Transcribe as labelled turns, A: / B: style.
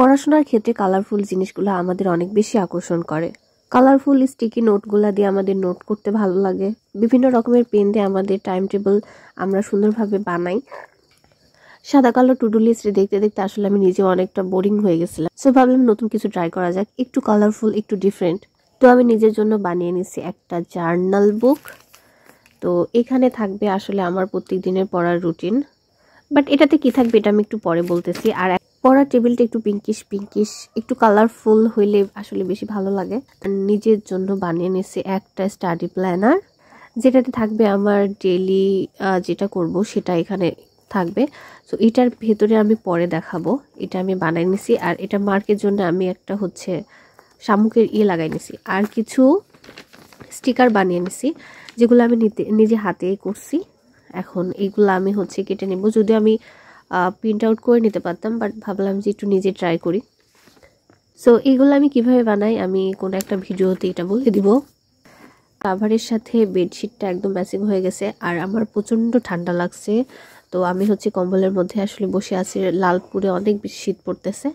A: পড়াশোনার ক্ষেত্রে কালারফুল জিনিসগুলো আমাদের অনেক বেশি আকর্ষণ করে। কালারফুল স্টিকি নোটগুলা দিয়ে আমাদের নোট করতে ভালো লাগে। বিভিন্ন রকমের পেন দিয়ে আমাদের টাইম টেবিল আমরা সুন্দরভাবে বানাই। সাদা কালো টু ডু লিস্ট দেখতে দেখতে আসলে আমি নিজেও অনেকটা বোরিং হয়ে গেছিলাম। সো ভাবলাম নতুন কিছু ট্রাই করা যাক, একটু কালারফুল, একটু ডিফারেন্ট। তো আমি নিজের জন্য বানিয়ে নিছি একটা জার্নাল বুক। তো এখানে থাকবে আসলে আমার প্রত্যেক দিনের পড়ার রুটিন, বাট এটাতে কি থাকবে এটা আমি একটু পরে বলতেছি। আর পড়ার টেবিলটা একটু পিঙ্কিশ একটু কালারফুল হইলে আসলে বেশি ভালো লাগে। নিজের জন্য বানিয়ে নিছি একটা স্টাডি প্ল্যানার, যেটাতে থাকবে আমার ডেইলি যেটা করব সেটা এখানে থাকবে। সো এটার ভেতরে আমি পরে দেখাবো। এটা আমি বানাই নিছি। আর এটা মার্কের জন্য আমি একটা হচ্ছে শামুকের লাগাই নিছি, আর কিছু স্টিকার বানিয়ে নিছি যেগুলো আমি নিজে হাতেই করছি। এখন এইগুলো আমি হচ্ছে কেটে নেব। যদি আমি প্রিন্ট আউট করে নিতে পারতাম, বাট ভাবলাম যে একটু নিজে ট্রাই করি। সো এইগুলো আমি কিভাবে বানাই আমি কোনো একটা ভিডিওতে এটা বলে দিব। কাভারের সাথে বেডশিটটা একদম ম্যাচিং হয়ে গেছে। আর আমার প্রচণ্ড ঠান্ডা লাগছে, তো আমি হচ্ছে কম্বলের মধ্যে আসলে বসে আছি। লালপুরে অনেক বেশি শীত পড়তেছে।